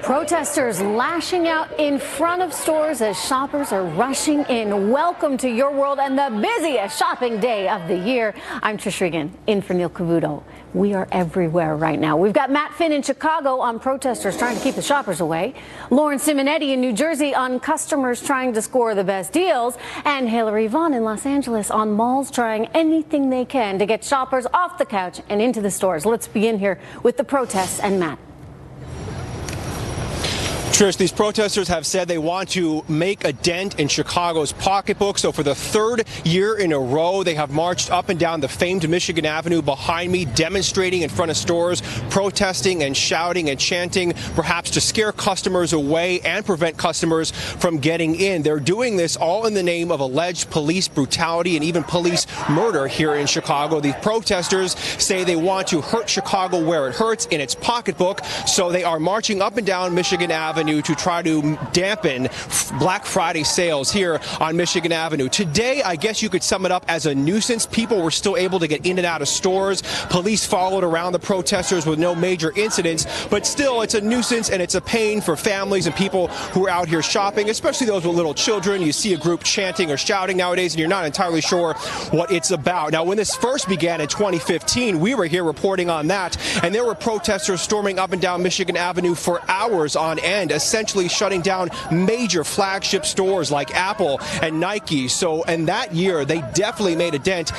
Protesters lashing out in front of stores as shoppers are rushing in. Welcome to your world and the busiest shopping day of the year. I'm Trish Regan, in for Neil Cavuto. We are everywhere right now. We've got Matt Finn in Chicago on protesters trying to keep the shoppers away. Lauren Simonetti in New Jersey on customers trying to score the best deals. And Hillary Vaughn in Los Angeles on malls trying anything they can to get shoppers off the couch and into the stores. Let's begin here with the protests and Matt. Trish, these protesters have said they want to make a dent in Chicago's pocketbook. So for the third year in a row, they have marched up and down the famed Michigan Avenue behind me, demonstrating in front of stores, protesting and shouting and chanting, perhaps to scare customers away and prevent customers from getting in. They're doing this all in the name of alleged police brutality and even police murder here in Chicago. These protesters say they want to hurt Chicago where it hurts, in its pocketbook. So they are marching up and down Michigan Avenue to try to dampen Black Friday sales here on Michigan Avenue. Today, I guess you could sum it up as a nuisance. People were still able to get in and out of stores. Police followed around the protesters with no major incidents, but still it's a nuisance and it's a pain for families and people who are out here shopping, especially those with little children. You see a group chanting or shouting nowadays and you're not entirely sure what it's about. Now, when this first began in 2015, we were here reporting on that, and there were protesters storming up and down Michigan Avenue for hours on end, essentially shutting down major flagship stores like Apple and Nike. And that year, they definitely made a dent,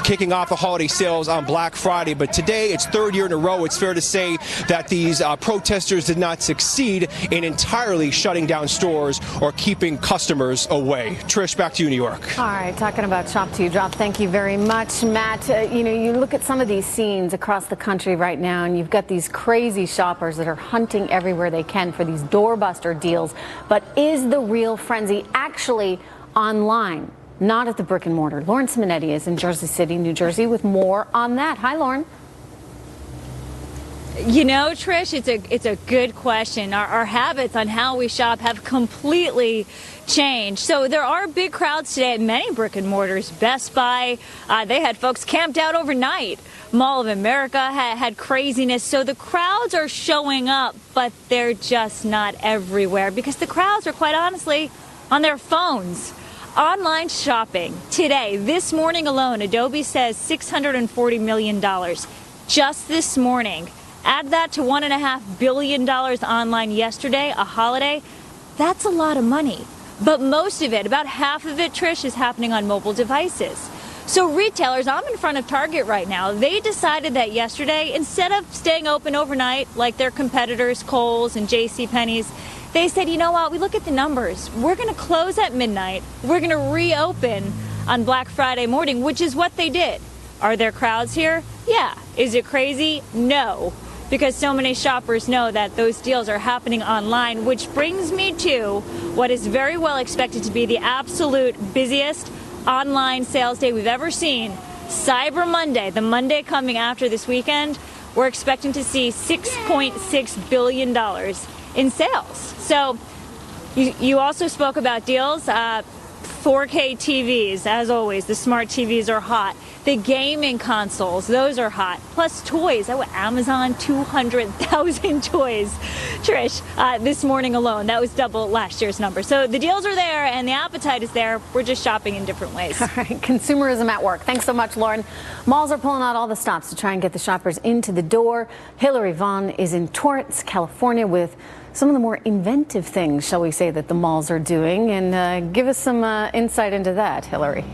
kicking off the holiday sales on Black Friday. But today, it's third year in a row. It's fair to say that these protesters did not succeed in entirely shutting down stores or keeping customers away. Trish, back to you, New York. All right, talking about shop till you drop. Thank you very much, Matt. You look at some of these scenes across the country right now, and you've got these crazy shoppers that are hunting everywhere they can for these doorbuster deals. But is the real frenzy actually online, not at the brick and mortar? Lauren Simonetti is in Jersey City, New Jersey, with more on that. Hi, Lauren. You know, Trish, it's a good question. Our habits on how we shop have completely changed. So there are big crowds today at many brick and mortars. Best Buy, they had folks camped out overnight. Mall of America had craziness. So the crowds are showing up, but they're just not everywhere because the crowds are quite honestly on their phones. Online shopping today, this morning alone, Adobe says $640 million just this morning. Add that to $1.5 billion online yesterday, a holiday. That's a lot of money. But most of it, about half of it, Trish, is happening on mobile devices. So retailers, I'm in front of Target right now. They decided that yesterday, instead of staying open overnight like their competitors, Kohl's and JCPenney's, they said, you know what, we look at the numbers. We're going to close at midnight. We're going to reopen on Black Friday morning, which is what they did. Are there crowds here? Yeah. Is it crazy? No. Because so many shoppers know that those deals are happening online, which brings me to what is very well expected to be the absolute busiest online sales day we've ever seen. Cyber Monday, the Monday coming after this weekend, we're expecting to see $6.6 billion in sales. So you also spoke about deals. 4K TVs, as always, the smart TVs are hot. The gaming consoles, those are hot. Plus toys. Amazon, 200,000 toys. Trish, this morning alone, that was double last year's number. So the deals are there and the appetite is there. We're just shopping in different ways. All right, consumerism at work. Thanks so much, Lauren. Malls are pulling out all the stops to try and get the shoppers into the door. Hillary Vaughn is in Torrance, California, with some of the more inventive things, shall we say, that the malls are doing. And give us some insight into that, Hillary.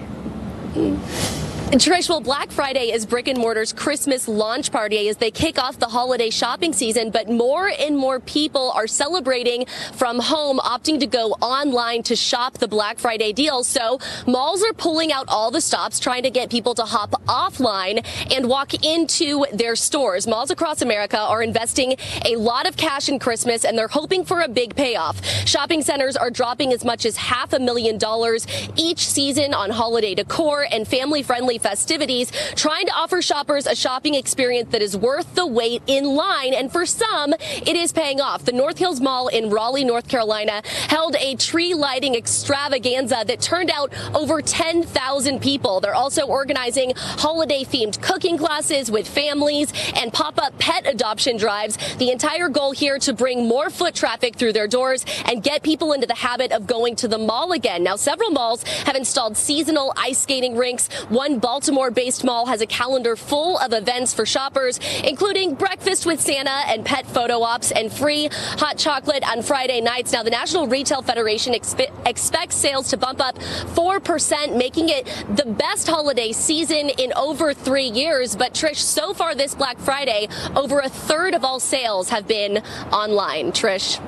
And Trish, well, Black Friday is brick and mortar's Christmas launch party as they kick off the holiday shopping season, but more and more people are celebrating from home, opting to go online to shop the Black Friday deals. So malls are pulling out all the stops, trying to get people to hop offline and walk into their stores. Malls across America are investing a lot of cash in Christmas, and they're hoping for a big payoff. Shopping centers are dropping as much as $500,000 each season on holiday decor and family-friendly festivities, trying to offer shoppers a shopping experience that is worth the wait in line. And for some, it is paying off. The North Hills Mall in Raleigh, North Carolina, held a tree lighting extravaganza that turned out over 10,000 people. They're also organizing holiday-themed cooking classes with families and pop-up pet adoption drives. The entire goal here to bring more foot traffic through their doors and get people into the habit of going to the mall again. Now, several malls have installed seasonal ice skating rinks. One Baltimore-based mall has a calendar full of events for shoppers, including breakfast with Santa and pet photo ops and free hot chocolate on Friday nights. Now, the National Retail Federation expects sales to bump up 4%, making it the best holiday season in over 3 years. But Trish, so far this Black Friday, over a third of all sales have been online. Trish.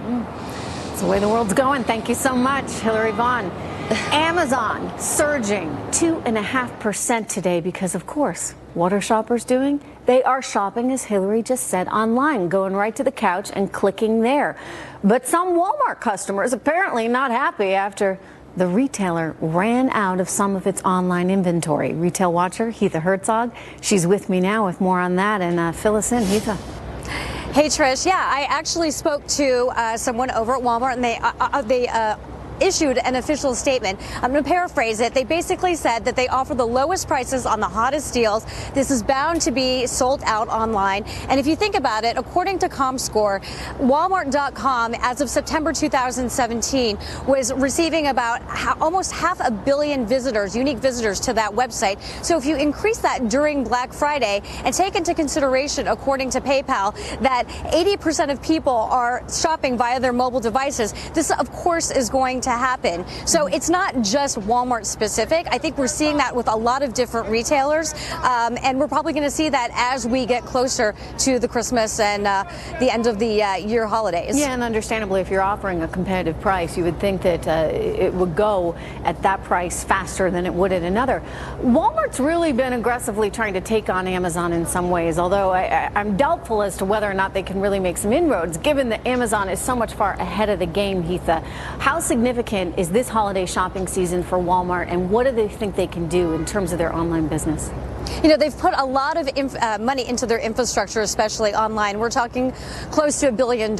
That's the way the world's going. Thank you so much, Hillary Vaughn. Amazon surging 2.5% today because, of course, what are shoppers doing? They are shopping, as Hillary just said, online, going right to the couch and clicking there. But some Walmart customers apparently not happy after the retailer ran out of some of its online inventory. Retail watcher Heatha Herzog, she's with me now with more on that, and fill us in, Heatha. Hey Trish, yeah, I actually spoke to someone over at Walmart, and they issued an official statement. I'm going to paraphrase it. They basically said that they offer the lowest prices on the hottest deals. This is bound to be sold out online. And if you think about it, according to ComScore, Walmart.com, as of September 2017, was receiving about almost 500 million visitors, unique visitors to that website. So if you increase that during Black Friday and take into consideration, according to PayPal, that 80% of people are shopping via their mobile devices, this, of course, is going to happen. So it's not just Walmart specific. I think we're seeing that with a lot of different retailers, and we're probably going to see that as we get closer to the Christmas and the end of the year holidays. Yeah, and understandably, if you're offering a competitive price, you would think that it would go at that price faster than it would at another. Walmart's really been aggressively trying to take on Amazon in some ways, although I'm doubtful as to whether or not they can really make some inroads, given that Amazon is so much far ahead of the game, Heatha. How significant is this holiday shopping season for Walmart, and what do they think they can do in terms of their online business? You know, they've put a lot of money into their infrastructure, especially online. We're talking close to $1 billion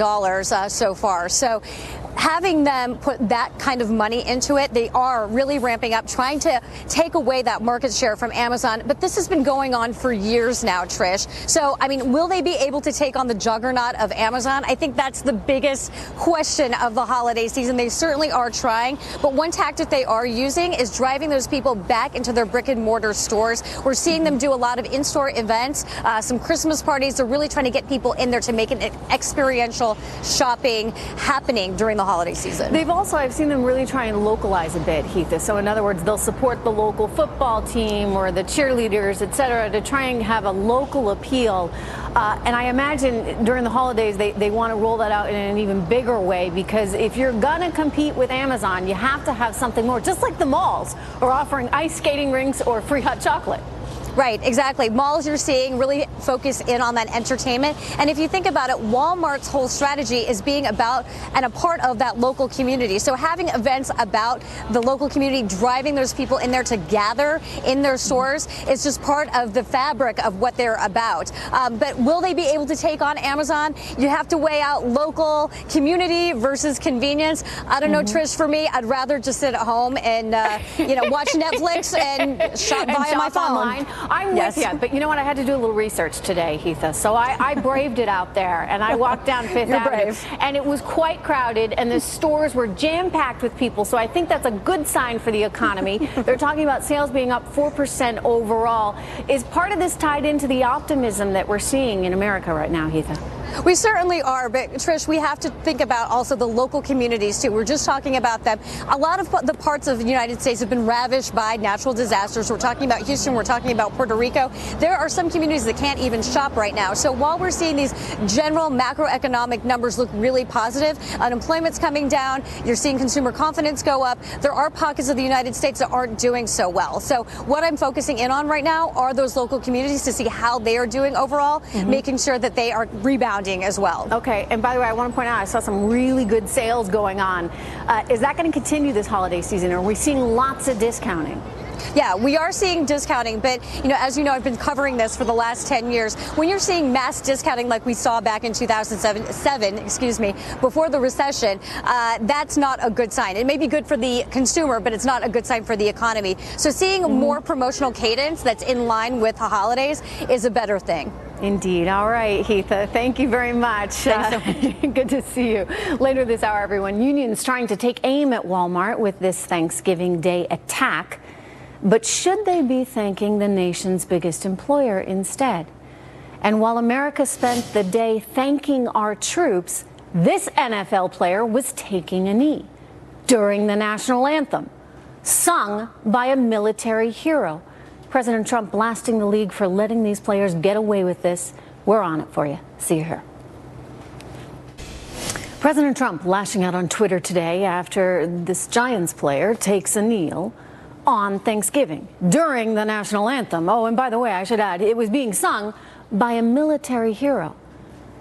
so far. So having them put that kind of money into it, they are really ramping up, trying to take away that market share from Amazon. But this has been going on for years now, Trish. So, I mean, will they be able to take on the juggernaut of Amazon? I think that's the biggest question of the holiday season. They certainly are trying. But one tactic they are using is driving those people back into their brick and mortar stores. We're seeing them do a lot of in-store events, some Christmas parties. They're really trying to get people in there to make an experiential shopping happening during the holiday season. They've also, I've seen them really try and localize a bit, Heatha. So in other words, they'll support the local football team or the cheerleaders, etc., to try and have a local appeal. And I imagine during the holidays they want to roll that out in an even bigger way, because if you're gonna compete with Amazon, you have to have something more, just like the malls are offering ice skating rinks or free hot chocolate. Right, exactly. Malls you're seeing really focus in on that entertainment. And if you think about it, Walmart's whole strategy is being about and a part of that local community. So having events about the local community, driving those people in there to gather in their stores is just part of the fabric of what they're about. But will they be able to take on Amazon? You have to weigh out local community versus convenience. I don't know, Trish, for me, I'd rather just sit at home and watch Netflix and shop via my phone. Online. I'm with you, but you know what? I had to do a little research today, Heatha. So I braved it out there, and I walked down Fifth Avenue, and it was quite crowded, and the stores were jam-packed with people. So I think that's a good sign for the economy. They're talking about sales being up 4% overall. Is part of this tied into the optimism that we're seeing in America right now, Heatha? We certainly are, but Trish, we have to think about also the local communities too. We're just talking about them. A lot of the parts of the United States have been ravished by natural disasters. We're talking about Houston, we're talking about Puerto Rico. There are some communities that can't even shop right now. So while we're seeing these general macroeconomic numbers look really positive, unemployment's coming down, you're seeing consumer confidence go up, there are pockets of the United States that aren't doing so well. So what I'm focusing in on right now are those local communities to see how they are doing overall, making sure that they are rebounding as well. Okay, and by the way, I want to point out I saw some really good sales going on. Is that going to continue this holiday season, or are we seeing lots of discounting? Yeah, we are seeing discounting, but as you know, I've been covering this for the last 10 years. When you're seeing mass discounting like we saw back in 2007, before the recession, that's not a good sign. It may be good for the consumer, but it's not a good sign for the economy. So seeing more promotional cadence that's in line with the holidays is a better thing. Indeed. All right, Heatha, thank you very much. Thanks so much. Good to see you. Later this hour, everyone, unions trying to take aim at Walmart with this Thanksgiving Day attack. But should they be thanking the nation's biggest employer instead? And while America spent the day thanking our troops, this NFL player was taking a knee during the national anthem, sung by a military hero. President Trump blasting the league for letting these players get away with this. We're on it for you. See you here. President Trump lashing out on Twitter today after this Giants player takes a kneel on Thanksgiving during the national anthem. Oh, and by the way, I should add, it was being sung by a military hero.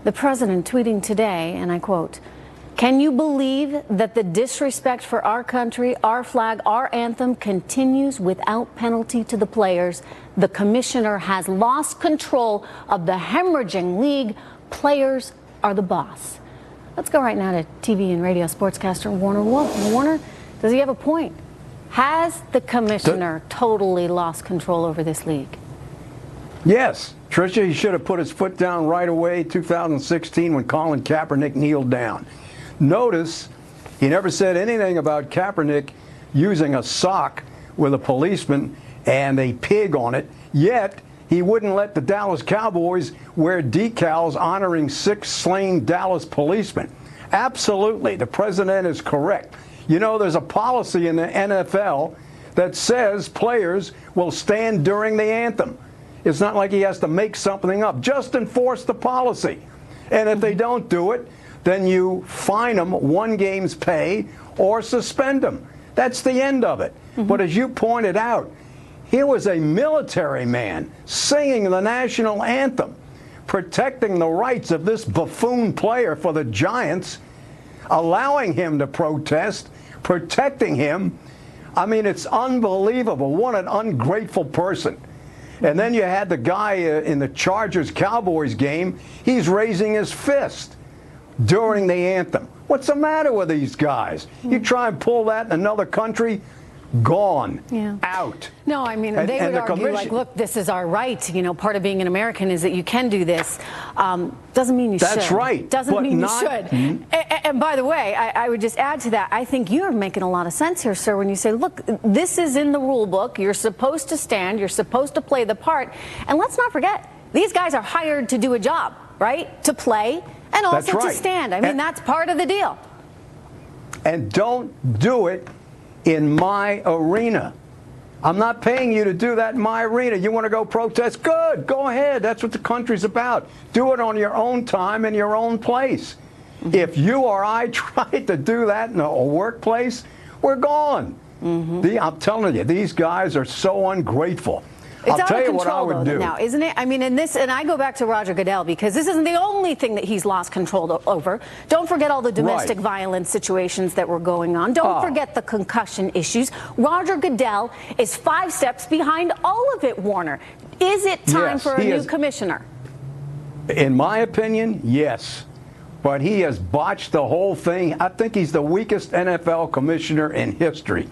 The president tweeting today, and I quote, "Can you believe that the disrespect for our country, our flag, our anthem continues without penalty to the players? The commissioner has lost control of the hemorrhaging league. Players are the boss." Let's go right now to TV and radio sportscaster Warner Wolf. Warner, does he have a point? Has the commissioner totally lost control over this league? Yes. Tricia, he should have put his foot down right away 2016 when Colin Kaepernick kneeled down. Notice he never said anything about Kaepernick using a sock with a policeman and a pig on it, yet he wouldn't let the Dallas Cowboys wear decals honoring 6 slain Dallas policemen. Absolutely, the president is correct. You know, there's a policy in the NFL that says players will stand during the anthem. It's not like he has to make something up. Just enforce the policy. And if they don't do it, then you fine them 1 game's pay or suspend them. That's the end of it. But as you pointed out, here was a military man singing the national anthem, protecting the rights of this buffoon player for the Giants, allowing him to protest, protecting him. I mean, it's unbelievable. What an ungrateful person. And then you had the guy in the Chargers-Cowboys game. He's raising his fist during the anthem. What's the matter with these guys? You try and pull that in another country, gone, out. No, I mean, they would argue, like, look, this is our right. You know, part of being an American is that you can do this. Doesn't mean you should. That's right. Doesn't mean you should. And by the way, I would just add to that, I think you're making a lot of sense here, sir, when you say, look, this is in the rule book. You're supposed to stand. You're supposed to play the part. And let's not forget, these guys are hired to do a job, right? To play and also to stand. I mean, that's part of the deal. And don't do it in my arena. I'm not paying you to do that in my arena. You want to go protest? Good. Go ahead. That's what the country's about. Do it on your own time in your own place. If you or I tried to do that in a workplace, we're gone. I'm telling you, these guys are so ungrateful. It's I'll tell you what I would do now, isn't it? I mean, and I go back to Roger Goodell, because this isn't the only thing that he's lost control over. Don't forget all the domestic violence situations that were going on. Don't forget the concussion issues. Roger Goodell is 5 steps behind all of it, Warner. Is it time for a new commissioner? In my opinion, yes. But he has botched the whole thing. I think he's the weakest NFL commissioner in history.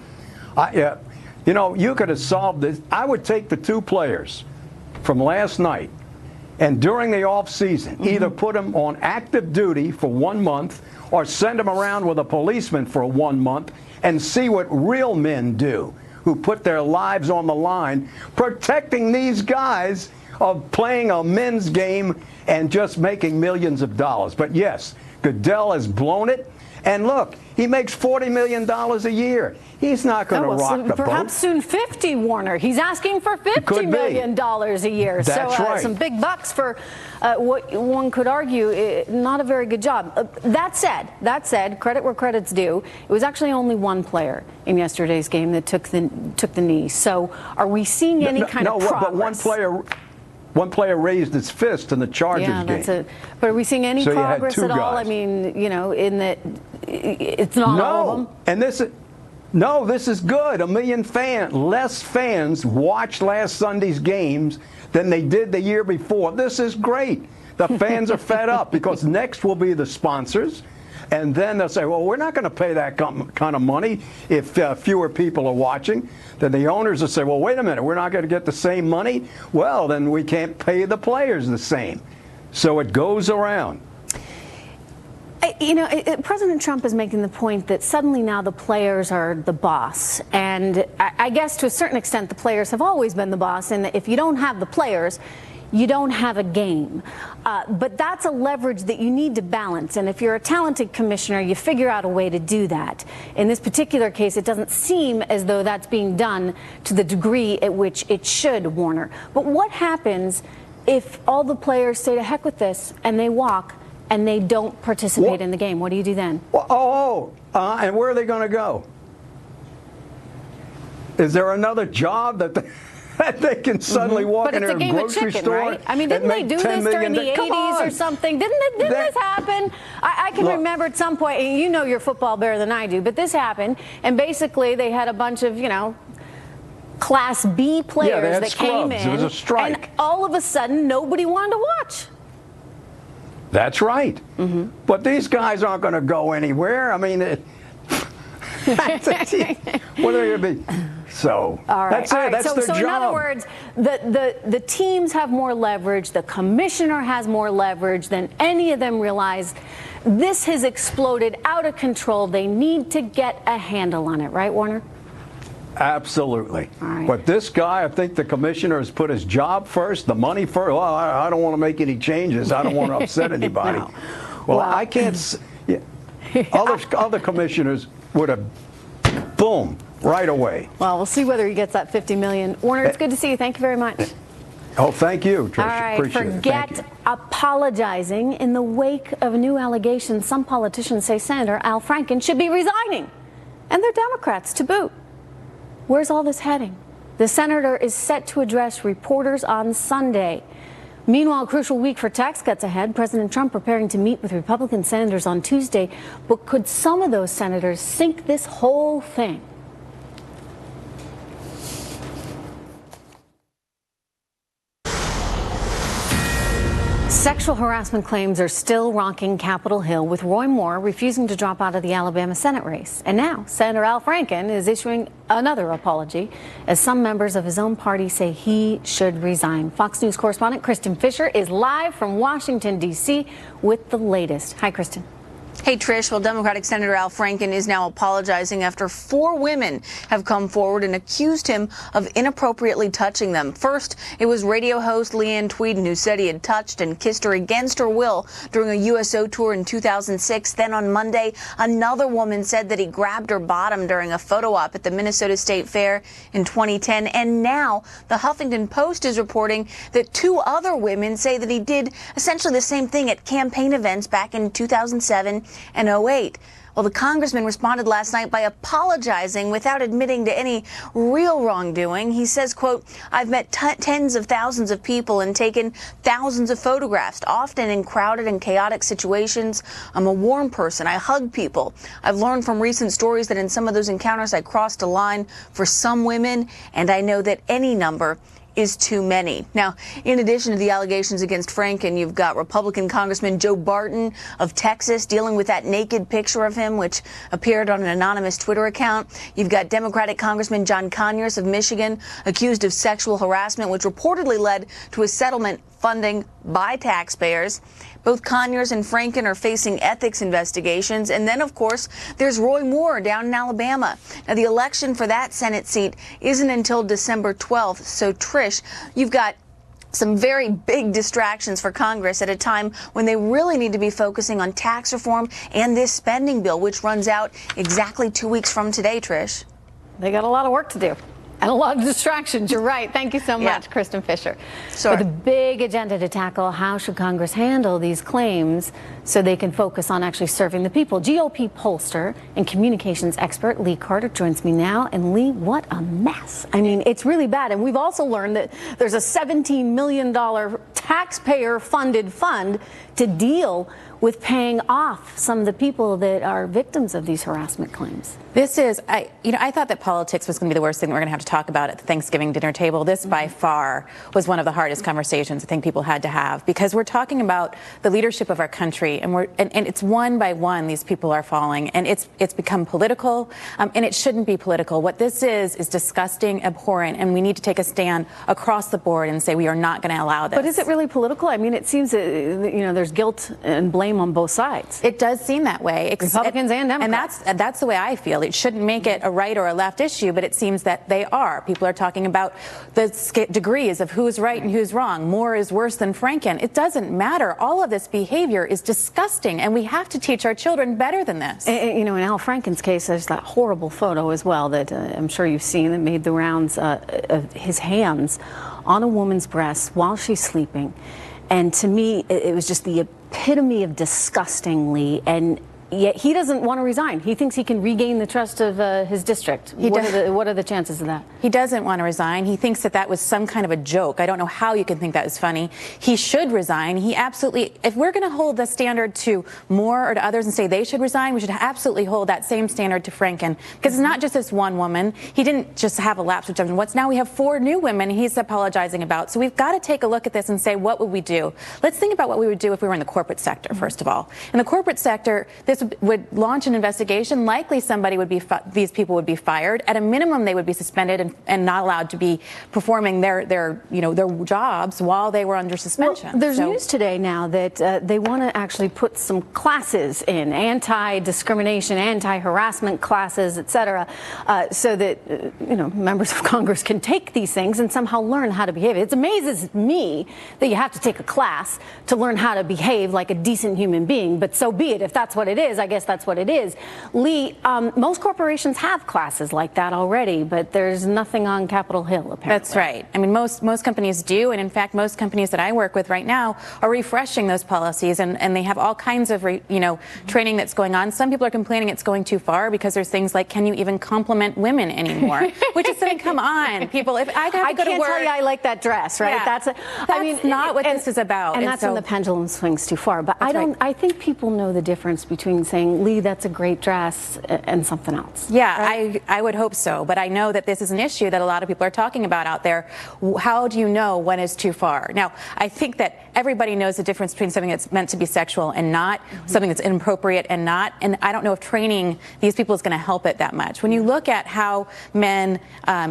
You know, you could have solved this. I would take the 2 players from last night and during the off season, either put them on active duty for 1 month or send them around with a policeman for 1 month and see what real men do, who put their lives on the line, protecting these guys of playing a men's game and just making millions of dollars. But yes, Goodell has blown it. And look, he makes $40 million a year. He's not going to rock the boat. Perhaps soon 50, Warner. He's asking for $50 million a year. That's right. Some big bucks for what one could argue not a very good job. That said, credit where credit's due. It was actually only 1 player in yesterday's game that took the knee. So are we seeing any kind of progress? But one player raised his fist in the Chargers game. That's it. But are we seeing any progress at all? I mean, you know, in that it's not all of them. And No, this is good. 1 million less fans watched last Sunday's games than they did the year before. This is great. The fans are fed up because next will be the sponsors. And then they'll say, well, we're not going to pay that kind of money if fewer people are watching. Then the owners will say, well, wait a minute, we're not going to get the same money? Well, then we can't pay the players the same. So it goes around. You know, President Trump is making the point that suddenly now the players are the boss. And I guess to a certain extent the players have always been the boss. And if you don't have the players, you don't have a game. But that's a leverage that you need to balance. And if you're a talented commissioner, you figure out a way to do that. In this particular case, it doesn't seem as though that's being done to the degree at which it should, Warner. But what happens if all the players say to heck with this and they walk and they don't participate in the game? What do you do then? And where are they going to go? Is there another job that they can suddenly walk in a grocery store? Right? I mean, didn't they do this during the 80s or something? Didn't this happen? I can remember at some point, and you know your football better than I do, but this happened, and basically they had a bunch of, you know, Class B players that came in. It was a strike. And all of a sudden, nobody wanted to watch. That's right. But these guys aren't going to go anywhere. I mean, what are they going to be? So that's it. That's their job. So in other words, the teams have more leverage. The commissioner has more leverage than any of them realized. This has exploded out of control. They need to get a handle on it, right, Warner? Absolutely. Right. But this guy, I think the commissioner has put his job first, the money first. Well, I don't want to make any changes. I don't want to upset anybody. No. Well, I can't. Other commissioners would have, boom, right away. Well, we'll see whether he gets that $50 million. Warner, it's good to see you. Thank you very much. Oh, thank you, Trish. All right, Appreciate it. forget apologizing. In the wake of new allegations, some politicians say Senator Al Franken should be resigning. And they're Democrats to boot. Where's all this heading? The senator is set to address reporters on Sunday. Meanwhile, a crucial week for tax cuts ahead. President Trump preparing to meet with Republican senators on Tuesday. But could some of those senators sink this whole thing? Sexual harassment claims are still rocking Capitol Hill, with Roy Moore refusing to drop out of the Alabama Senate race. And now Senator Al Franken is issuing another apology as some members of his own party say he should resign. Fox News correspondent Kristen Fisher is live from Washington, D.C. with the latest. Hi, Kristen. Hey, Trish. Well, Democratic Senator Al Franken is now apologizing after 4 women have come forward and accused him of inappropriately touching them. First, it was radio host Leanne Tweeden who said he had touched and kissed her against her will during a USO tour in 2006. Then on Monday, another woman said that he grabbed her bottom during a photo op at the Minnesota State Fair in 2010. And now the Huffington Post is reporting that 2 other women say that he did essentially the same thing at campaign events back in 2007 and 2008. Well, the congressman responded last night by apologizing without admitting to any real wrongdoing. He says, quote, I've met tens of thousands of people and taken thousands of photographs, often in crowded and chaotic situations. I'm a warm person. I hug people. I've learned from recent stories that in some of those encounters I crossed a line for some women, and I know that any number is too many. Now, in addition to the allegations against Franken, you've got Republican Congressman Joe Barton of Texas dealing with that naked picture of him, which appeared on an anonymous Twitter account. You've got Democratic Congressman John Conyers of Michigan accused of sexual harassment, which reportedly led to a settlement funding by taxpayers. Both Conyers and Franken are facing ethics investigations. And then, of course, there's Roy Moore down in Alabama. Now, the election for that Senate seat isn't until December 12th. So, Trish, you've got some very big distractions for Congress at a time when they really need to be focusing on tax reform and this spending bill, which runs out exactly 2 weeks from today, Trish. They got a lot of work to do. And a lot of distractions. You're right. Thank you so much, Kristen Fisher. Sure. With a big agenda to tackle, how should Congress handle these claims so they can focus on actually serving the people? GOP pollster and communications expert Lee Carter joins me now. And Lee, what a mess. I mean, it's really bad. And we've also learned that there's a $17 million taxpayer-funded fund to deal with paying off some of the people that are victims of these harassment claims. This is, I thought that politics was going to be the worst thing that we're going to have to talk about at the Thanksgiving dinner table. This, by far, was one of the hardest conversations I think people had to have, because we're talking about the leadership of our country, and it's one by one these people are falling, and it's become political, and it shouldn't be political. What this is disgusting, abhorrent, and we need to take a stand across the board and say we are not going to allow this. But is it really political? I mean, it seems that, there's guilt and blame on both sides. It does seem that way. Republicans and Democrats. And that's the way I feel. It shouldn't make it a right or a left issue, but it seems that they are. People are talking about the degrees of who's right and who's wrong. More is worse than Franken. It doesn't matter. All of this behavior is disgusting, and we have to teach our children better than this. In Al Franken's case, there's that horrible photo as well that I'm sure you've seen that made the rounds of his hands on a woman's breast while she's sleeping. And to me, it was just the epitome of disgustingly, and yet he doesn't want to resign. He thinks he can regain the trust of his district. What are the chances of that? He doesn't want to resign. He thinks that was some kind of a joke. I don't know how you can think that was funny. He should resign. He absolutely, if we're going to hold the standard to Moore or to others and say they should resign, we should absolutely hold that same standard to Franken. Because it's not just this one woman. He didn't just have a lapse of judgment. What's now we have 4 new women he's apologizing about. So we've got to take a look at this and say, what would we do? Let's think about what we would do if we were in the corporate sector, first of all. In the corporate sector, this would launch an investigation. Likely somebody would be, these people would be fired. At a minimum, they would be suspended and not allowed to be performing their jobs while they were under suspension. Well, there's news today now that they want to actually put some classes in, anti-discrimination, anti-harassment classes, etc., so that members of Congress can take these things and somehow learn how to behave. It amazes me that you have to take a class to learn how to behave like a decent human being, but so be it. If that's what it is, I guess that's what it is. Lee, most corporations have classes like that already, but there's nothing on Capitol Hill, apparently. That's right. I mean, most companies do, and in fact, most companies that I work with right now are refreshing those policies, and they have all kinds of, training that's going on. Some people are complaining it's going too far because there's things like, can you even compliment women anymore? Which is saying, come on, people. If I got to go to work, tell you I like that dress, right? Yeah, that's not what this is about. And that's when the pendulum swings too far. But I think people know the difference between saying, Lee, that's a great dress, and something else. Yeah, right? I would hope so. But I know that this is an issue that a lot of people are talking about out there. How do you know when is too far? Now, I think that everybody knows the difference between something that's meant to be sexual and not, something that's inappropriate and not. And I don't know if training these people is going to help it that much. When you look at how men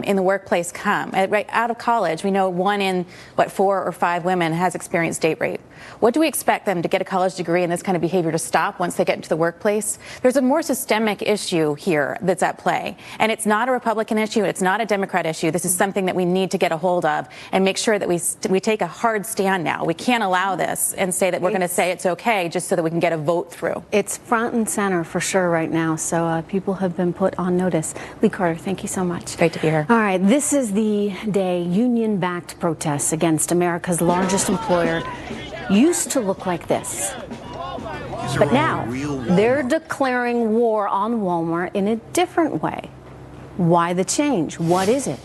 in the workplace come, right out of college, we know 1 in, 4 or 5 women has experienced date rape. What do we expect them to get a college degree and this kind of behavior to stop once they get into the workplace? There's a more systemic issue here that's at play. And it's not a Republican issue. It's not a Democrat issue. This is something that we need to get a hold of and make sure that we take a hard stand now. We can't allow this and say that we're going to say it's okay just so that we can get a vote through. It's front and center for sure right now. So people have been put on notice. Lee Carter, thank you so much. Great to be here. All right. This is the day union-backed protests against America's largest employer used to look like this. But now they're declaring war on Walmart in a different way. Why the change? What is it?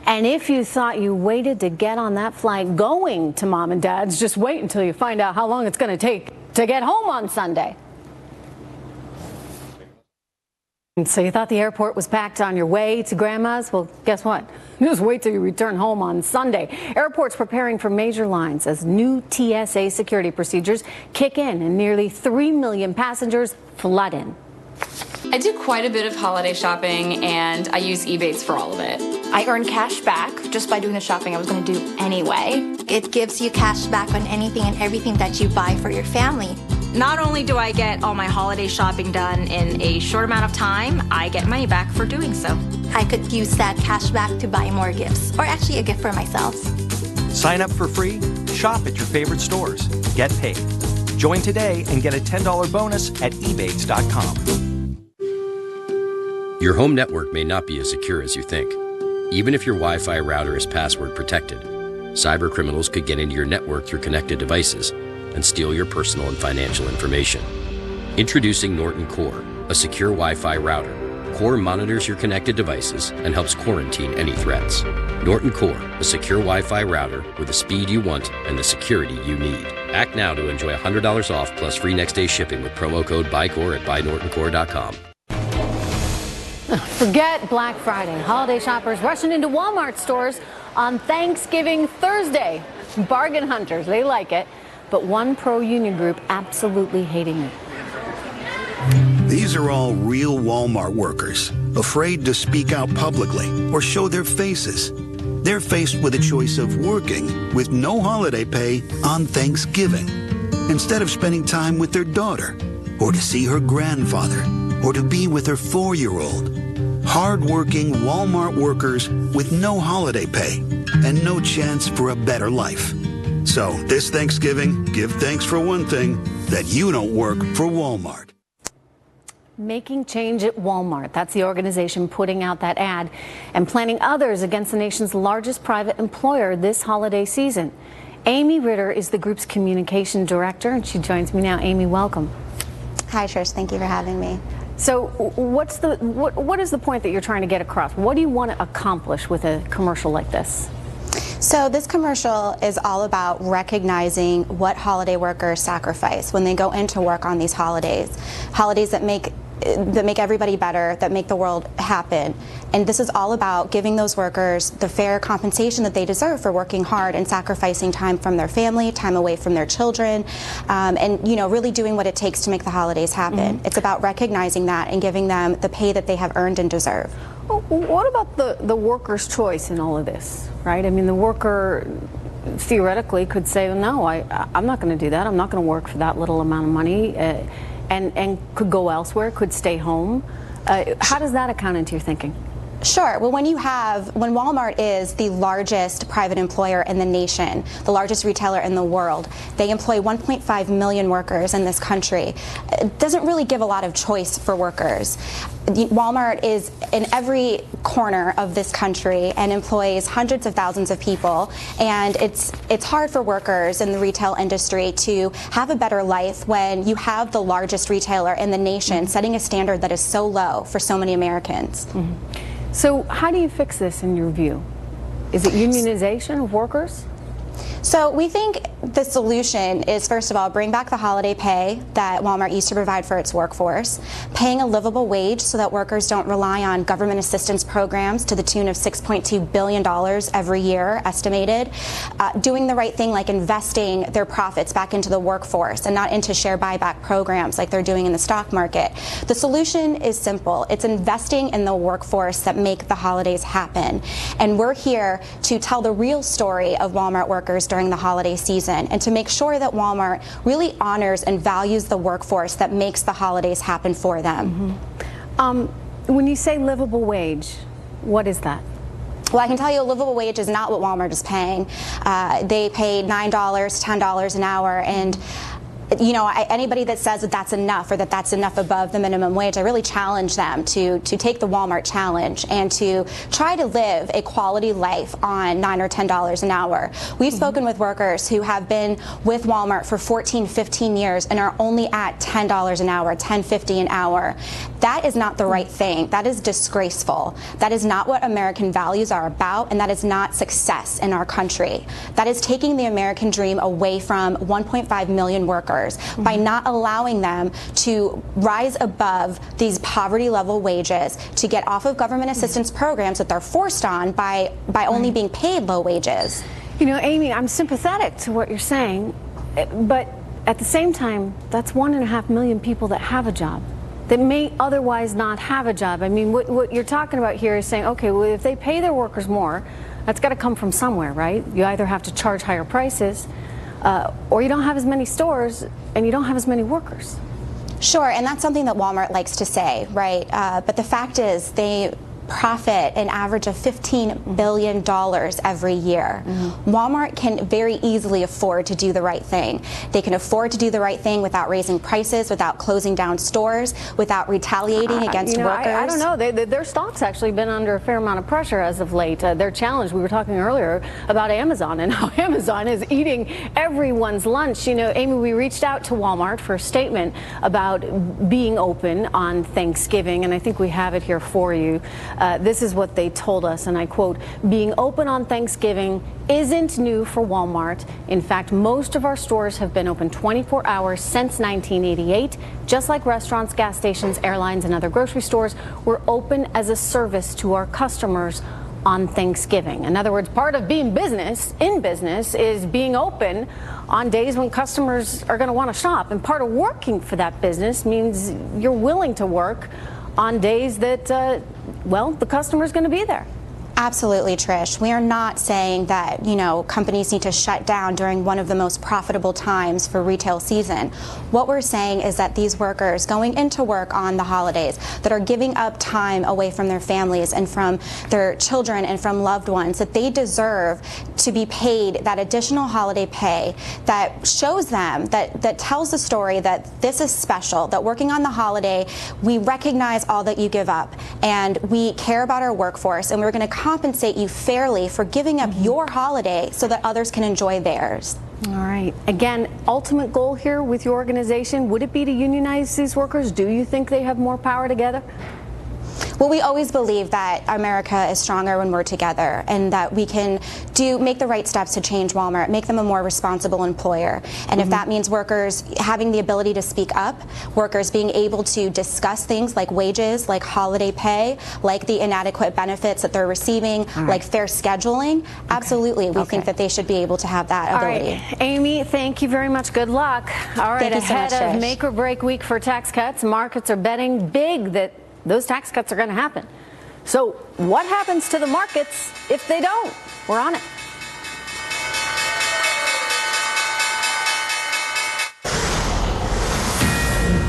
And if you thought you waited to get on that flight going to mom and dad's, just wait until you find out how long it's going to take to get home on Sunday. And so you thought the airport was packed on your way to grandma's? Well, guess what? Just wait till you return home on Sunday. Airports preparing for major lines as new TSA security procedures kick in and nearly 3 million passengers flood in. I do quite a bit of holiday shopping, and I use Ebates for all of it. I earn cash back just by doing the shopping I was going to do anyway. It gives you cash back on anything and everything that you buy for your family. Not only do I get all my holiday shopping done in a short amount of time, I get money back for doing so. I could use that cash back to buy more gifts, or actually a gift for myself. Sign up for free, shop at your favorite stores, get paid. Join today and get a $10 bonus at ebates.com. Your home network may not be as secure as you think. Even if your Wi-Fi router is password protected, cyber criminals could get into your network through connected devices and steal your personal and financial information. Introducing Norton Core, a secure Wi-Fi router. Core monitors your connected devices and helps quarantine any threats. Norton Core, a secure Wi-Fi router with the speed you want and the security you need. Act now to enjoy $100 off plus free next-day shipping with promo code BUYCORE at BuyNortonCore.com. Forget Black Friday. Holiday shoppers rushing into Walmart stores on Thanksgiving Thursday. Bargain hunters, they like it. But one pro-union group absolutely hating it. These are all real Walmart workers, afraid to speak out publicly or show their faces. They're faced with a choice of working with no holiday pay on Thanksgiving, instead of spending time with their daughter, or to see her grandfather, or to be with her 4-year-old. Hard-working Walmart workers with no holiday pay and no chance for a better life. So this Thanksgiving, give thanks for one thing, that you don't work for Walmart. Making change at Walmart. That's the organization putting out that ad and planning others against the nation's largest private employer this holiday season. Amy Ritter is the group's communication director, and she joins me now. Amy, welcome. Hi, Trish. Thank you for having me. So what is the point that you're trying to get across? What do you want to accomplish with a commercial like this? So this commercial is all about recognizing what holiday workers sacrifice when they go into work on these holidays. Holidays that make everybody better, that make the world happen. And this is all about giving those workers the fair compensation that they deserve for working hard and sacrificing time from their family, time away from their children, and really doing what it takes to make the holidays happen. It's about recognizing that and giving them the pay that they have earned and deserve. Well, what about the worker's choice in all of this, right? I mean, the worker theoretically could say, no, I'm not going to do that. I'm not going to work for that little amount of money. And could go elsewhere, could stay home. How does that account into your thinking? Sure. Well, when Walmart is the largest private employer in the nation, the largest retailer in the world, they employ 1.5 million workers in this country. It doesn't really give a lot of choice for workers. Walmart is in every corner of this country and employs hundreds of thousands of people, and it's hard for workers in the retail industry to have a better life when you have the largest retailer in the nation setting a standard that is so low for so many Americans. So how do you fix this in your view? Is it unionization of workers? So we think the solution is, first of all, bring back the holiday pay that Walmart used to provide for its workforce, paying a livable wage so that workers don't rely on government assistance programs to the tune of $6.2 billion every year, estimated, doing the right thing like investing their profits back into the workforce and not into share buyback programs like they're doing in the stock market. The solution is simple. It's investing in the workforce that make the holidays happen. And we're here to tell the real story of Walmart workers during the holiday season and to make sure that Walmart really honors and values the workforce that makes the holidays happen for them. When you say livable wage, what is that? Well, I can tell you a livable wage is not what Walmart is paying. They pay $9, $10 an hour, and anybody that says that that's enough or that that's enough above the minimum wage, I really challenge them to take the Walmart challenge and to try to live a quality life on $9 or $10 an hour. We've spoken with workers who have been with Walmart for 14, 15 years and are only at $10 an hour, $10.50 an hour. That is not the right thing. That is disgraceful. That is not what American values are about, and that is not success in our country. That is taking the American dream away from 1.5 million workers by not allowing them to rise above these poverty level wages, to get off of government assistance programs that they're forced on by only being paid low wages. Amy, I'm sympathetic to what you're saying, but at the same time, that's 1.5 million people that have a job that may otherwise not have a job. I mean, what you're talking about here is saying, okay, well, if they pay their workers more, that's got to come from somewhere, right? You either have to charge higher prices, or you don't have as many stores and you don't have as many workers. Sure, and that's something that Walmart likes to say, right? But the fact is they profit an average of $15 billion every year. Walmart can very easily afford to do the right thing. They can afford to do the right thing without raising prices, without closing down stores, without retaliating against workers. I don't know. Their stock's actually been under a fair amount of pressure as of late. They're challenged. We were talking earlier about Amazon and how Amazon is eating everyone's lunch. Amy, we reached out to Walmart for a statement about being open on Thanksgiving, and I think we have it here for you. This is what they told us, and I quote, "Being open on Thanksgiving isn't new for Walmart. In fact, most of our stores have been open 24 hours since 1988. Just like restaurants, gas stations, airlines, and other grocery stores, we're open as a service to our customers on Thanksgiving." In other words, part of being in business is being open on days when customers are going to want to shop. And part of working for that business means you're willing to work on days that, well, the customer's going to be there. Absolutely, Trish. We are not saying that, companies need to shut down during one of the most profitable times for retail season. What we're saying is that these workers going into work on the holidays that are giving up time away from their families and from their children and from loved ones, that they deserve to be paid that additional holiday pay that shows them, that tells the story that this is special, that working on the holiday, we recognize all that you give up and we care about our workforce, and we're going to compensate you fairly for giving up your holiday so that others can enjoy theirs. All right. Again, ultimate goal here with your organization, would it be to unionize these workers? Do you think they have more power together? Well, we always believe that America is stronger when we're together, and that we can make the right steps to change Walmart, make them a more responsible employer. And if that means workers having the ability to speak up, workers being able to discuss things like wages, like holiday pay, like the inadequate benefits that they're receiving, like fair scheduling, absolutely, we think that they should be able to have that ability. All right. Amy, thank you very much. Good luck. All right, thank you so much, ahead of Trish. make or break week for tax cuts, markets are betting big that those tax cuts are going to happen. So what happens to the markets if they don't? We're on it.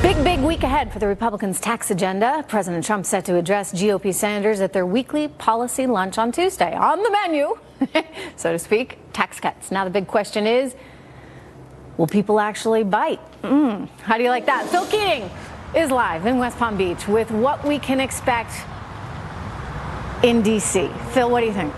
Big week ahead for the Republicans' tax agenda. President Trump set to address GOP senators at their weekly policy lunch on Tuesday. On the menu, so to speak, tax cuts. Now the big question is, will people actually bite? How do you like that? Phil Keating is live in West Palm Beach with what we can expect in D.C. Phil, what do you think?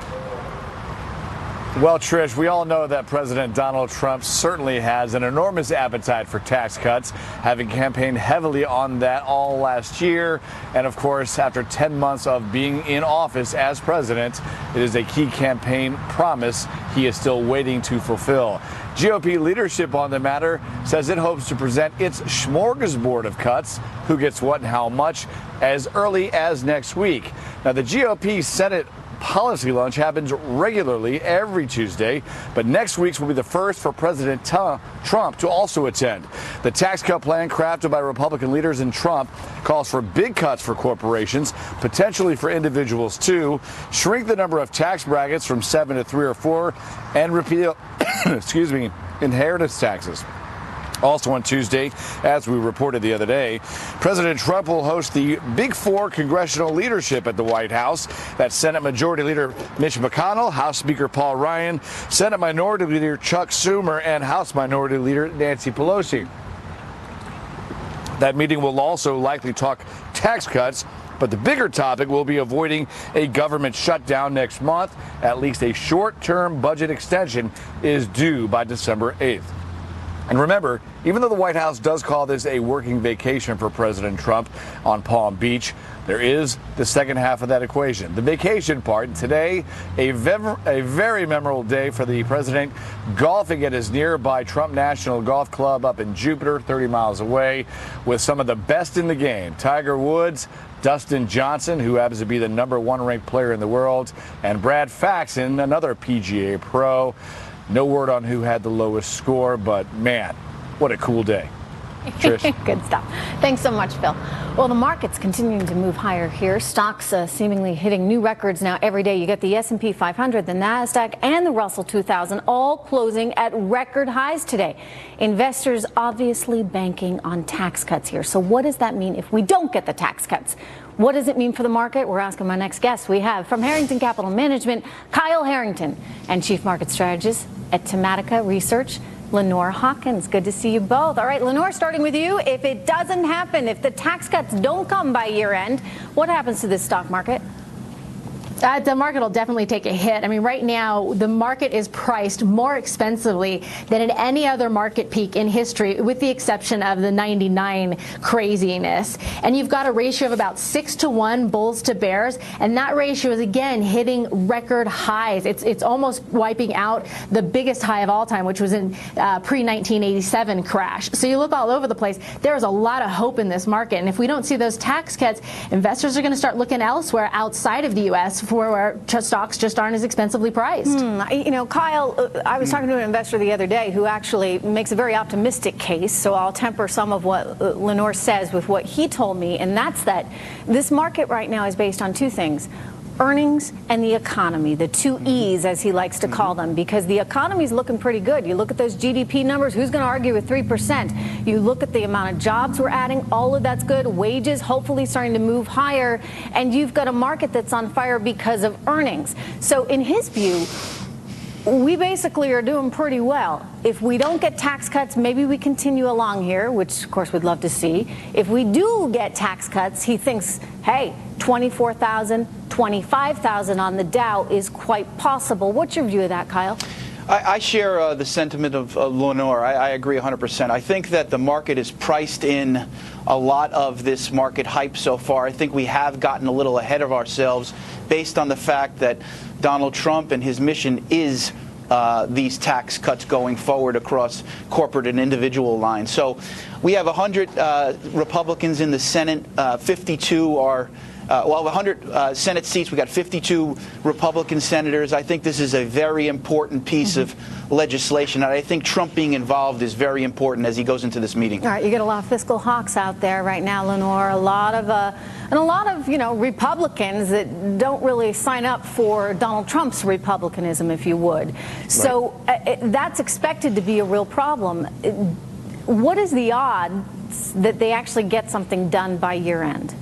Well, Trish, we all know that President Donald Trump certainly has an enormous appetite for tax cuts, having campaigned heavily on that all last year. And of course, after 10 months of being in office as president, it is a key campaign promise he is still waiting to fulfill. GOP leadership on the matter says it hopes to present its smorgasbord of cuts, who gets what and how much, as early as next week. Now, the GOP Senate policy lunch happens regularly every Tuesday, but next week's will be the first for President Trump to also attend. The tax cut plan crafted by Republican leaders and Trump calls for big cuts for corporations, potentially for individuals too, shrink the number of tax brackets from 7 to 3 or 4, and repeal, inheritance taxes. Also on Tuesday, as we reported the other day, President Trump will host the Big Four congressional leadership at the White House. That's Senate Majority Leader Mitch McConnell, House Speaker Paul Ryan, Senate Minority Leader Chuck Schumer, and House Minority Leader Nancy Pelosi. That meeting will also likely talk tax cuts, but the bigger topic will be avoiding a government shutdown next month. At least a short-term budget extension is due by December 8th. And remember, even though the White House does call this a working vacation for President Trump on Palm Beach, there is the second half of that equation. The vacation part. Today, a very memorable day for the president, golfing at his nearby Trump National Golf Club up in Jupiter, 30 miles away, with some of the best in the game. Tiger Woods, Dustin Johnson, who happens to be the #1 ranked player in the world, and Brad Faxon, another PGA pro. No word on who had the lowest score, but man, what a cool day. Trish. Good stuff. Thanks so much, Phil. Well, the market's continuing to move higher here. Stocks seemingly hitting new records now every day. You get the S&P 500, the NASDAQ, and the Russell 2000 all closing at record highs today. Investors obviously banking on tax cuts here. So what does that mean if we don't get the tax cuts? What does it mean for the market? We're asking my next guest. We have from Harrington Capital Management, Kyle Harrington, and Chief Market Strategist at Tematica Research, Lenore Hawkins. Good to see you both. All right, Lenore, starting with you. If it doesn't happen, if the tax cuts don't come by year end, what happens to this stock market? The market will definitely take a hit. I mean, right now, the market is priced more expensively than at any other market peak in history, with the exception of the 99 craziness. And you've got a ratio of about 6-to-1 bulls to bears, and that ratio is, again, hitting record highs. It's almost wiping out the biggest high of all time, which was in pre-1987 crash. So you look all over the place. There is a lot of hope in this market, and if we don't see those tax cuts, investors are going to start looking elsewhere outside of the U.S. where stocks just aren't as expensively priced. You know, Kyle, I was talking to an investor the other day who actually makes a very optimistic case, so I'll temper some of what Lenore says with what he told me, and that's that this market right now is based on two things: earnings and the economy, the two E's, as he likes to call them, because the economy's looking pretty good. You look at those GDP numbers, who's going to argue with 3%? You look at the amount of jobs we're adding, all of that's good. Wages hopefully starting to move higher, and you've got a market that's on fire because of earnings. So in his view, we basically are doing pretty well. If we don't get tax cuts, maybe we continue along here, which of course we'd love to see. If we do get tax cuts, he thinks, hey, 24,000, 25,000 on the Dow is quite possible. What's your view of that, Kyle? I share the sentiment of Lenore. I agree 100%. I think that the market is priced in a lot of this market hype so far. I think we have gotten a little ahead of ourselves based on the fact that Donald Trump and his mission is these tax cuts going forward across corporate and individual lines. So we have 100 Republicans in the Senate, 52 are well, 100 Senate seats. We got 52 Republican senators. I think this is a very important piece of legislation, and I think Trump being involved is very important as he goes into this meeting. All right, you get a lot of fiscal hawks out there right now, Lenore. A lot of Republicans that don't really sign up for Donald Trump's republicanism, if you would. So that's expected to be a real problem. What is the odds that they actually get something done by year end?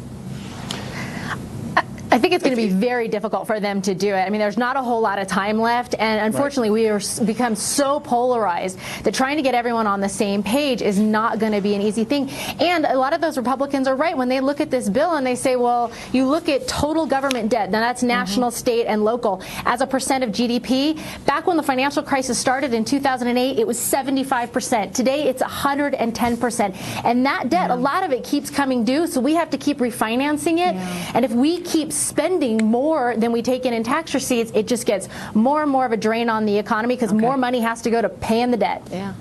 I think it's going to be very difficult for them to do it. I mean, there's not a whole lot of time left, and unfortunately, we are become so polarized that trying to get everyone on the same page is not going to be an easy thing. And a lot of those Republicans are right when they look at this bill and they say, well, you look at total government debt, now that's national, state, and local, as a percent of GDP. Back when the financial crisis started in 2008, it was 75%. Today, it's 110%. And that debt, a lot of it keeps coming due, so we have to keep refinancing it. And if we keep spending more than we take in tax receipts, it just gets more and more of a drain on the economy because more money has to go to paying the debt. Yeah,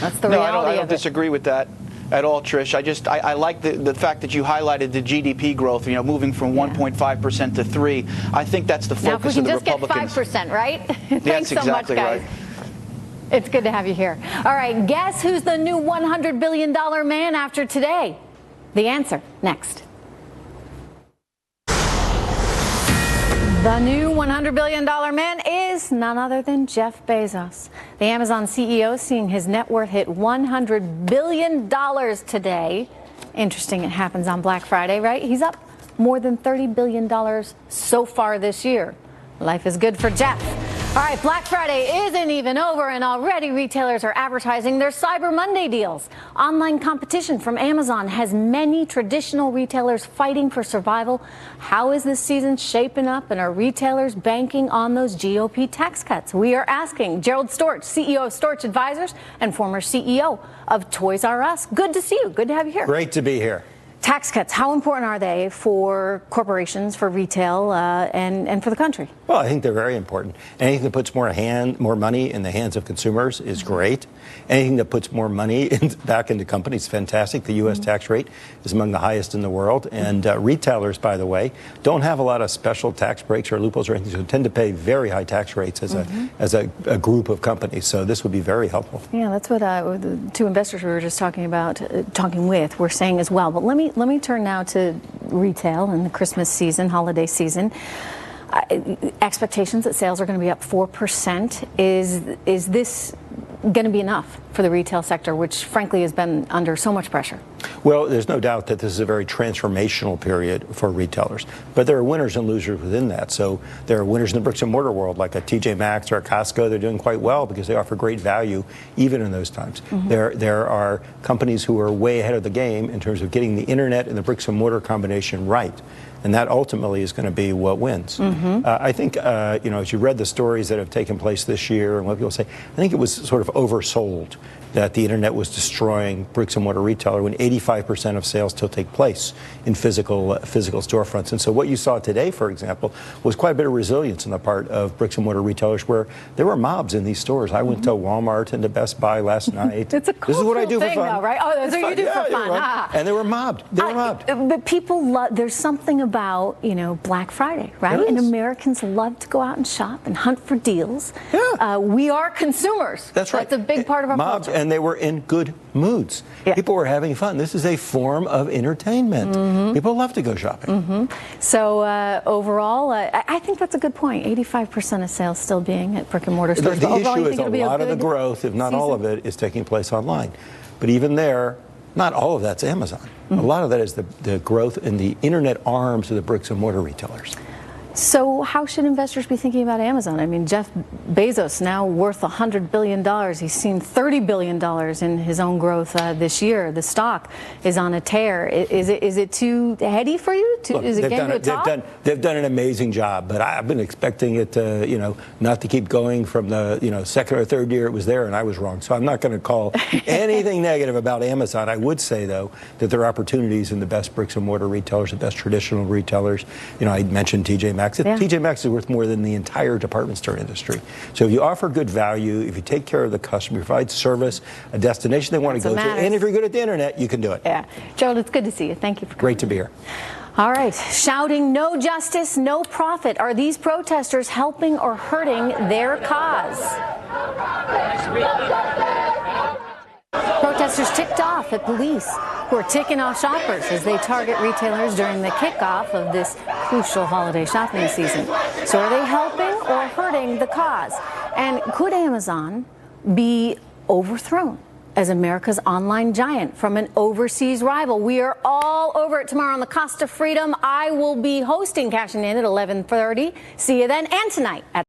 that's the reality. I don't disagree with that at all, Trish. I like the fact that you highlighted the GDP growth, moving from 1.5% to 3%. I think that's the focus of the Republicans. Now, if we can just get 5%, right? That's Thanks so exactly much, guys. Right. It's good to have you here. All right, guess who's the new $100 billion man after today? The answer, next. The new $100 billion man is none other than Jeff Bezos. The Amazon CEO seeing his net worth hit $100 billion today. Interesting, it happens on Black Friday, right? He's up more than $30 billion so far this year. Life is good for Jeff. All right, Black Friday isn't even over, and already retailers are advertising their Cyber Monday deals. Online competition from Amazon has many traditional retailers fighting for survival. How is this season shaping up, and are retailers banking on those GOP tax cuts? We are asking Gerald Storch, CEO of Storch Advisors and former CEO of Toys R Us. Good to see you. Good to have you here. Great to be here. Tax cuts, how important are they for corporations, for retail, and for the country? Well, I think they're very important. Anything that puts more money in the hands of consumers is great. Anything that puts more money back into companies is fantastic. The U.S. tax rate is among the highest in the world. And retailers, by the way, don't have a lot of special tax breaks or loopholes or anything, so tend to pay very high tax rates as a group of companies. So this would be very helpful. Yeah, that's what the two investors we were just talking with were saying as well. But let me turn now to retail and the Christmas season, holiday season. Expectations that sales are going to be up 4%. Is this going to be enough for the retail sector, which frankly has been under so much pressure? Well, there's no doubt that this is a very transformational period for retailers, but there are winners and losers within that. So there are winners in the bricks and mortar world, like a TJ Maxx or a Costco. They're doing quite well because they offer great value even in those times. There are companies who are way ahead of the game in terms of getting the internet and the bricks and mortar combination right. And that ultimately is going to be what wins. I think, as you read the stories that have taken place this year and what people say, I think it was sort of oversold that the internet was destroying bricks and mortar retailer when 85% of sales still take place in physical storefronts. And so what you saw today, for example, was quite a bit of resilience on the part of bricks and mortar retailers where there were mobs in these stores. I went to Walmart and to Best Buy last night. It's a This is what I do thing for fun. now, right? Oh, that's what you do for fun. And they were mobbed. They were mobbed. But people love, there's something about, Black Friday, right? And Americans love to go out and shop and hunt for deals. We are consumers. That's right. That's a big part of our mobbed, culture. and they were in good moods. People were having fun. This is a form of entertainment. People love to go shopping. So overall, I think that's a good point. 85% of sales still being at brick and mortar stores. The issue is a lot of the growth, if not all of it, is taking place online. But even there, not all of that's Amazon. A lot of that is the growth in the internet arms of the bricks and mortar retailers. So how should investors be thinking about Amazon? I mean, Jeff Bezos now worth $100 billion. He's seen $30 billion in his own growth this year. The stock is on a tear. Is it too heady for you? Look, is it getting to a top? They've done an amazing job, but I've been expecting it to, not to keep going from the, second or third year it was there, and I was wrong. So I'm not going to call anything negative about Amazon. I would say, though, that there are opportunities in the best bricks and mortar retailers, the best traditional retailers. I mentioned TJ Maxx. TJ Maxx is worth more than the entire department store industry. So if you offer good value, if you take care of the customer, provide service, a destination they want to go to, and if you're good at the internet, you can do it. Yeah. Gerald, it's good to see you. Thank you for coming. Great to be here. All right. Shouting no justice, no profit. Are these protesters helping or hurting their cause? Protesters ticked off at police who are ticking off shoppers as they target retailers during the kickoff of this crucial holiday shopping season. So are they helping or hurting the cause? And could Amazon be overthrown as America's online giant from an overseas rival? We are all over it tomorrow on the Cost of Freedom. I will be hosting Cashing In at 11:30. See you then, and tonight at